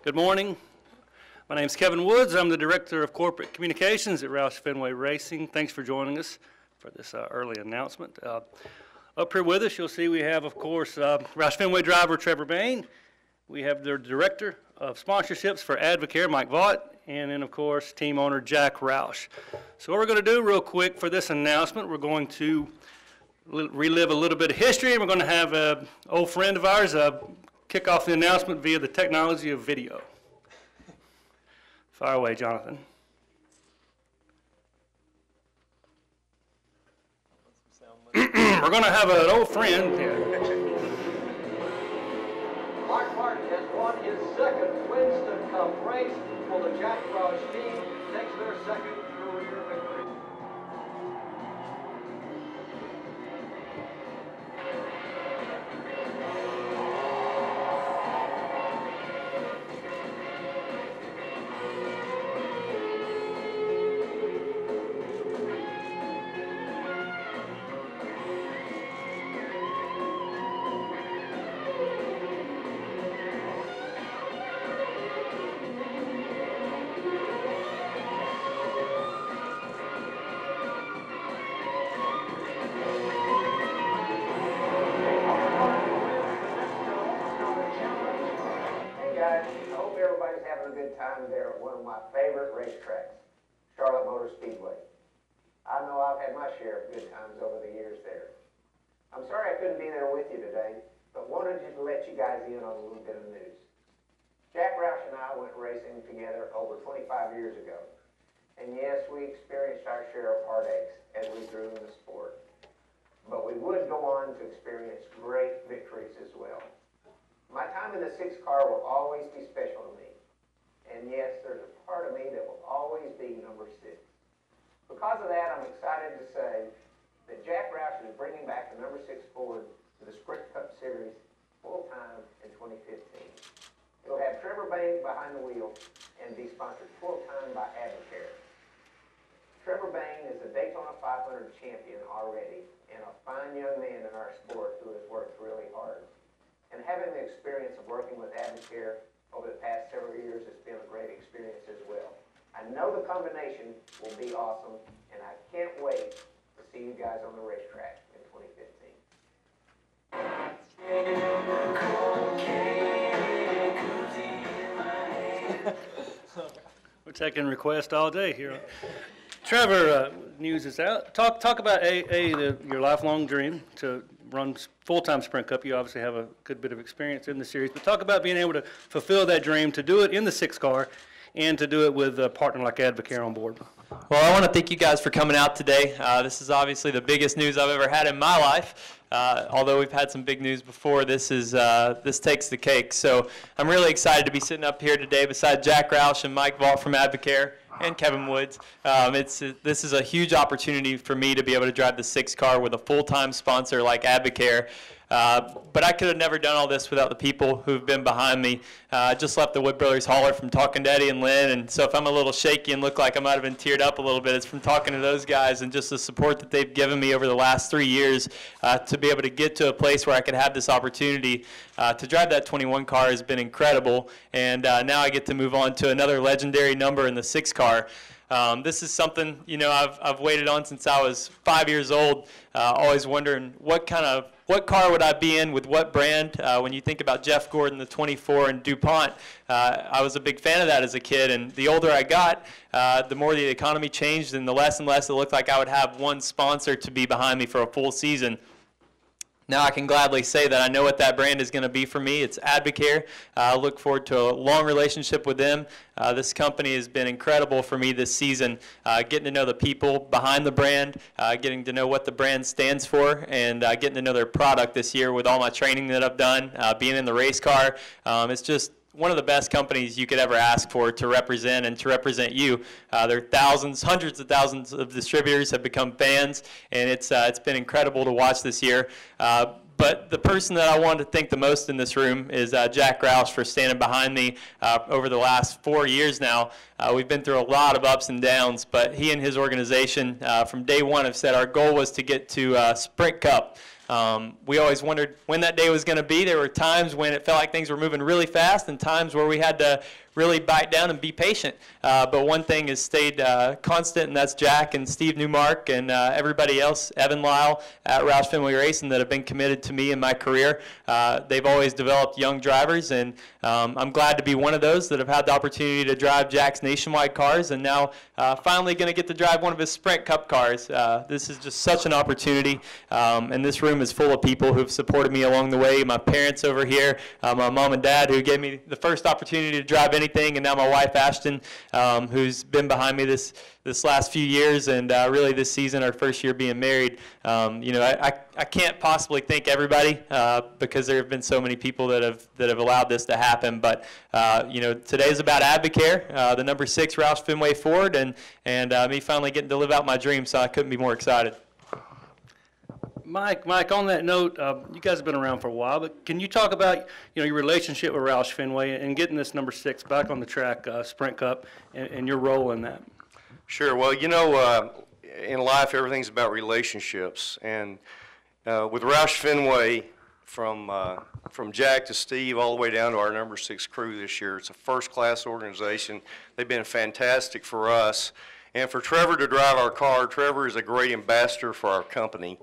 Good morning. My name is Kevin Woods. I'm the Director of Corporate Communications at Roush Fenway Racing. Thanks for joining us for this early announcement. Up here with us, you'll see we have, of course, Roush Fenway driver Trevor Bayne. We have their Director of Sponsorships for Advocare, Mike Vaught, and then, of course, team owner Jack Roush. So what we're going to do real quick for this announcement, we're going to relive a little bit of history, and we're going to have an old friend of ours kick off the announcement via the technology of video. Fire away, Jonathan. We're going to have an old friend here. Mark Martin has won his second Winston Cup race for the Jack Roush team, takes their second career victory. Time there at one of my favorite racetracks, Charlotte Motor Speedway. I know I've had my share of good times over the years there. I'm sorry I couldn't be there with you today, but wanted to let you guys in on a little bit of news. Jack Roush and I went racing together over 25 years ago. And yes, we experienced our share of heartaches as we grew in the sport. But we would go on to experience great victories as well. My time in the 6 car will always be special to me. And yes, there's a part of me that will always be number 6. Because of that, I'm excited to say that Jack Roush is bringing back the number 6 Ford to the Sprint Cup Series full-time in 2015. It'll have Trevor Bayne behind the wheel and be sponsored full-time by Advocare. Trevor Bayne is a Daytona 500 champion already and a fine young man in our sport who has worked really hard. And having the experience of working with Advocare over the past several years has been a great experience as well. I know the combination will be awesome, and I can't wait to see you guys on the racetrack in 2015. We're taking requests all day here. Trevor, news is out. Talk about your lifelong dream to run full-time Sprint Cup. You obviously have a good bit of experience in the series, but talk about being able to fulfill that dream, to do it in the 6 car, and to do it with a partner like Advocare on board. Well, I want to thank you guys for coming out today. This is obviously the biggest news I've ever had in my life. Although we've had some big news before, this takes the cake. So I'm really excited to be sitting up here today beside Jack Roush and Mike Vaught from Advocare and Kevin Woods. This is a huge opportunity for me to be able to drive the 6 car with a full-time sponsor like Advocare. But I could have never done all this without the people who've been behind me. I just left the Wood Brothers Hauler from talking to Eddie and Lynn, and so if I'm a little shaky and look like I might have been teared up a little bit, it's from talking to those guys and just the support that they've given me over the last 3 years to be able to get to a place where I could have this opportunity to drive that 21 car has been incredible, and now I get to move on to another legendary number in the 6 car. This is something, you know, I've waited on since I was 5 years old, always wondering what car would I be in with what brand. When you think about Jeff Gordon, the 24, and DuPont, I was a big fan of that as a kid, and the older I got, the more the economy changed and less it looked like I would have one sponsor to be behind me for a full season. Now I can gladly say that I know what that brand is going to be for me. It's Advocare. I look forward to a long relationship with them. This company has been incredible for me this season, getting to know the people behind the brand, getting to know what the brand stands for, and getting to know their product this year with all my training that I've done, being in the race car. It's just one of the best companies you could ever ask for to represent and to represent you. There are thousands, hundreds of thousands of distributors have become fans, and it's been incredible to watch this year. But the person that I wanted to thank the most in this room is Jack Roush for standing behind me over the last 4 years now. We've been through a lot of ups and downs, but he and his organization from day one have said our goal was to get to Sprint Cup. We always wondered when that day was going to be. There were times when it felt like things were moving really fast and times where we had to really bite down and be patient. But one thing has stayed constant, and that's Jack and Steve Newmark and everybody else, Evan Lyle at Roush Fenway Racing, that have been committed to me in my career. They've always developed young drivers, and I'm glad to be one of those that have had the opportunity to drive Jack's nationwide cars, and now finally going to get to drive one of his Sprint Cup cars. This is just such an opportunity, and this room is full of people who have supported me along the way. My parents over here, my mom and dad, who gave me the first opportunity to drive anything, and now my wife Ashton, who's been behind me this last few years, and really this season, our first year being married. You know, I can't possibly thank everybody because there have been so many people that have allowed this to happen. But you know, today's about Advocare, the number 6 Roush Fenway Ford, and me finally getting to live out my dream. So I couldn't be more excited. Mike, on that note, you guys have been around for a while, but can you talk about, you know, your relationship with Roush Fenway and getting this number 6 back on the track, Sprint Cup, and your role in that? Sure. Well, you know, in life, everything's about relationships, and with Roush Fenway, from Jack to Steve all the way down to our number 6 crew this year, it's a first-class organization. They've been fantastic for us, and for Trevor to drive our car, Trevor is a great ambassador for our company.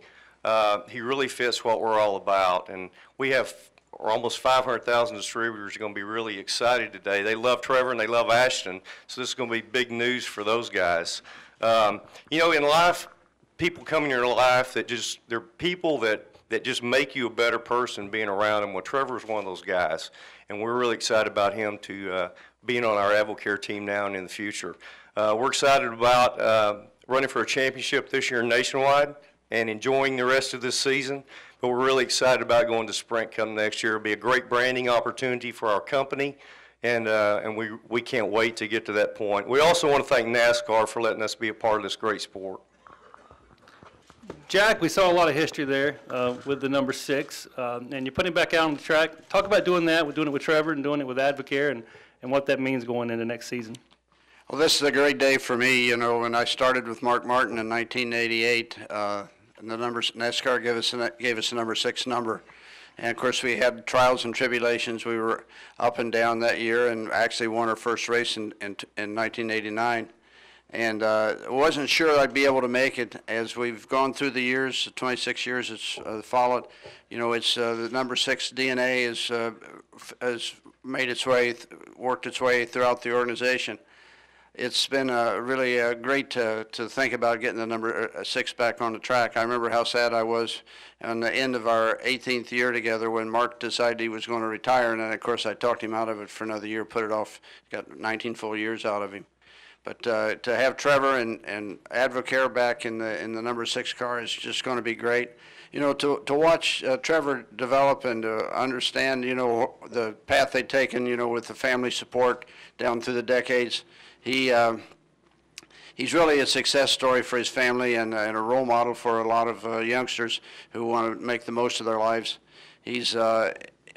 He really fits what we're all about, and we have almost 500,000 distributors are going to be really excited today. They love Trevor and they love Ashton, so this is going to be big news for those guys. You know, in life, people come in your life that they're people that just make you a better person being around them. Well, Trevor's one of those guys, and we're really excited about him to being on our Advocare team now and in the future. We're excited about running for a championship this year nationwide and enjoying the rest of this season. But we're really excited about going to Sprint come next year. It'll be a great branding opportunity for our company, and we can't wait to get to that point. We also want to thank NASCAR for letting us be a part of this great sport. Jack, we saw a lot of history there with the number 6, and you're putting it back out on the track. Talk about doing that, doing it with Trevor and doing it with Advocare, and what that means going into next season. Well, this is a great day for me. You know, when I started with Mark Martin in 1988, and the NASCAR gave us a number 6 number. And of course, we had trials and tribulations. We were up and down that year, and actually won our first race in 1989. And wasn't sure I'd be able to make it. As we've gone through the years, 26 years it's followed. You know, it's the number 6 DNA has made its way, worked its way throughout the organization. It's been really great to think about getting the number 6 back on the track. I remember how sad I was on the end of our 18th year together when Mark decided he was going to retire, and then of course I talked him out of it for another year, put it off, got 19 full years out of him. But to have Trevor and Advocare back in the number 6 car is just going to be great. You know, to watch Trevor develop and to understand, you know, the path they've taken, you know, with the family support down through the decades. He's really a success story for his family and a role model for a lot of youngsters who want to make the most of their lives. He's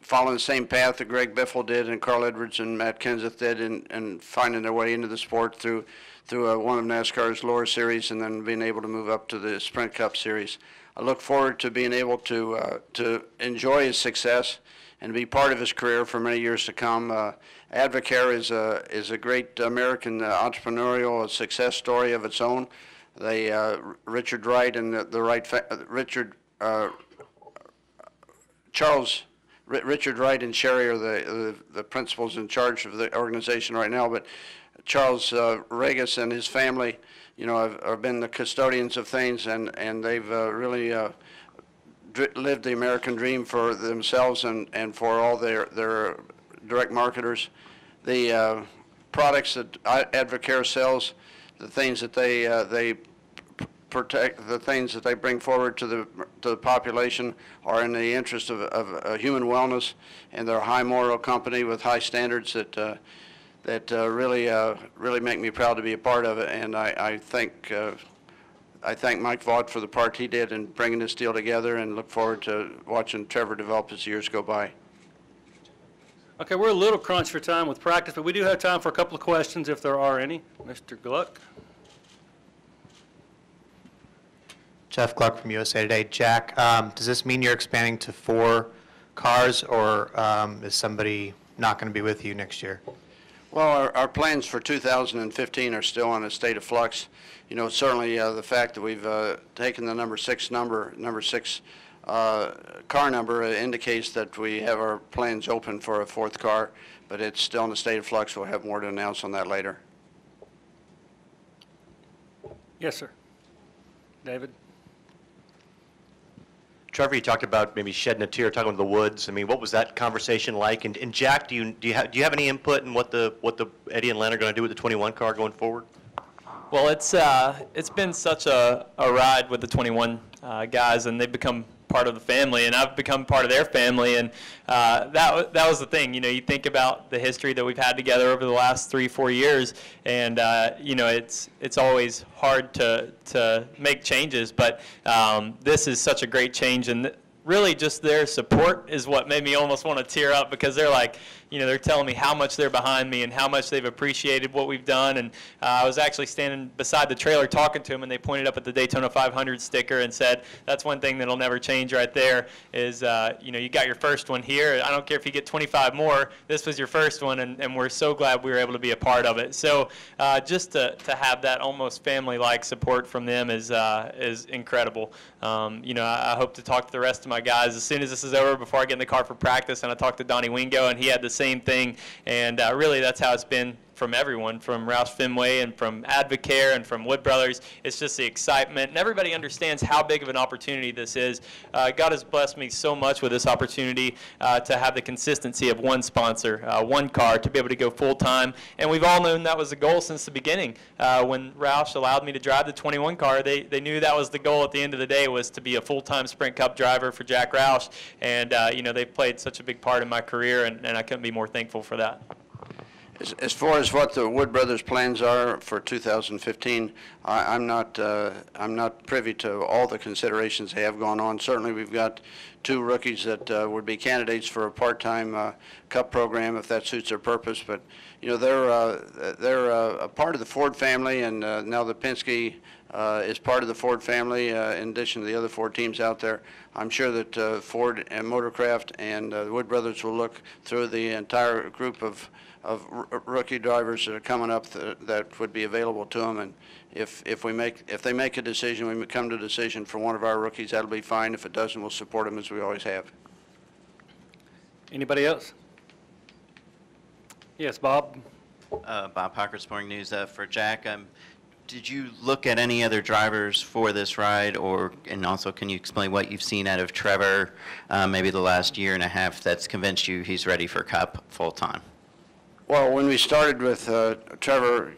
following the same path that Greg Biffle did and Carl Edwards and Matt Kenseth did in finding their way into the sport through one of NASCAR's lower series and then being able to move up to the Sprint Cup series. I look forward to being able to enjoy his success and be part of his career for many years to come. Advocare is a great American entrepreneurial success story of its own. They Richard Wright and Richard Wright and Sherry are the principals in charge of the organization right now. But Charles Regis and his family, you know, have been the custodians of things, and they've really lived the American dream for themselves and for all their direct marketers. The products that Advocare sells, the things that they protect, the things that they bring forward to the population are in the interest of human wellness, and they're a high moral company with high standards that really make me proud to be a part of it. And I thank Mike Vaught for the part he did in bringing this deal together, and look forward to watching Trevor develop as years go by. Okay, we're a little crunched for time with practice, but we do have time for a couple of questions if there are any. Mr. Gluck? Jeff Gluck from USA Today. Jack, does this mean you're expanding to 4 cars, or is somebody not going to be with you next year? Well, our plans for 2015 are still in a state of flux. You know, certainly the fact that we've taken the number 6 car number indicates that we have our plans open for a 4th car, but it's still in a state of flux. We'll have more to announce on that later. Yes, sir. David? Trevor, you talked about maybe shedding a tear, talking about the woods. I mean, what was that conversation like? And Jack, do you have any input in what the Eddie and Len are going to do with the 21 car going forward? Well, it's been such a ride with the 21 guys, and they've become part of the family, and I've become part of their family, and that was the thing. You know, you think about the history that we've had together over the last 3-4 years, and you know, it's always hard to make changes, but this is such a great change, and really just their support is what made me almost want to tear up, because they're like, you know, they're telling me how much they're behind me and how much they've appreciated what we've done. And I was actually standing beside the trailer talking to them, and they pointed up at the Daytona 500 sticker and said, that's one thing that'll never change right there is, you know, you got your first one here. I don't care if you get 25 more. This was your first one, and we're so glad we were able to be a part of it. So just to have that almost family-like support from them is incredible. You know, I hope to talk to the rest of my guys as soon as this is over before I get in the car for practice, and I talked to Donnie Wingo, and he had the same thing, and really that's how it's been from everyone, from Roush Fenway and from Advocare and from Wood Brothers. It's just the excitement, and everybody understands how big of an opportunity this is. God has blessed me so much with this opportunity to have the consistency of one sponsor, one car, to be able to go full-time, and we've all known that was the goal since the beginning. When Roush allowed me to drive the 21 car, they knew that was the goal at the end of the day, was to be a full-time Sprint Cup driver for Jack Roush, and you know, they've played such a big part in my career, and I couldn't be more thankful for that. As far as what the Wood Brothers' plans are for 2015, I'm not privy to all the considerations they have going on. Certainly, we've got 2 rookies that would be candidates for a part-time Cup program if that suits their purpose. But you know, they're a part of the Ford family, and now the Penske is part of the Ford family in addition to the other 4 teams out there. I'm sure that Ford and Motorcraft and the Wood Brothers will look through the entire group of rookie drivers that are coming up that would be available to them, and if they make a decision, we come to a decision for one of our rookies, that'll be fine. If it doesn't, we'll support them as we always have. Anybody else? Yes, Bob. Bob Packard, Sporting News. For Jack, did you look at any other drivers for this ride, and also can you explain what you've seen out of Trevor, maybe the last year and a half, that's convinced you he's ready for Cup full time? Well, when we started with Trevor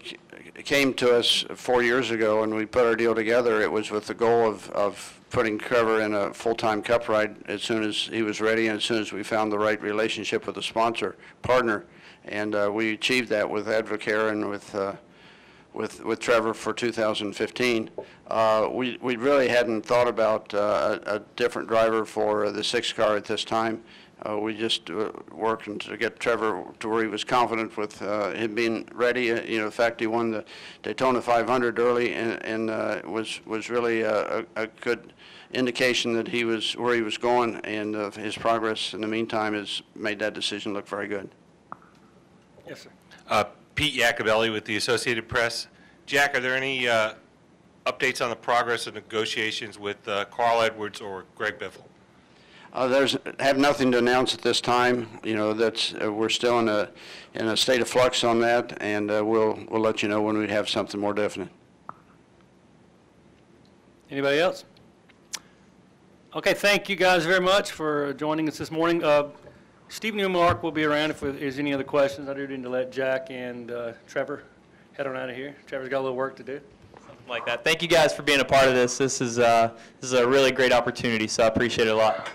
came to us 4 years ago and we put our deal together, it was with the goal of putting Trevor in a full-time Cup ride as soon as he was ready and as soon as we found the right relationship with a sponsor partner. And we achieved that with Advocare and with Trevor for 2015. We really hadn't thought about a different driver for the 6 car at this time. We just worked to get Trevor to where he was confident with him being ready. You know, the fact he won the Daytona 500 early and was really a good indication that he was where he was going, and his progress in the meantime has made that decision look very good. Yes, sir. Pete Iacobelli with the Associated Press. Jack, are there any updates on the progress of negotiations with Carl Edwards or Greg Biffle? Have nothing to announce at this time. You know, that's we're still in a state of flux on that, and we'll let you know when we have something more definite. Anybody else? Okay, thank you guys very much for joining us this morning. Steve Newmark will be around if there's any other questions. I do need to let Jack and Trevor head on out of here. Trevor's got a little work to do. Something like that. Thank you guys for being a part of this. This is a really great opportunity, so I appreciate it a lot.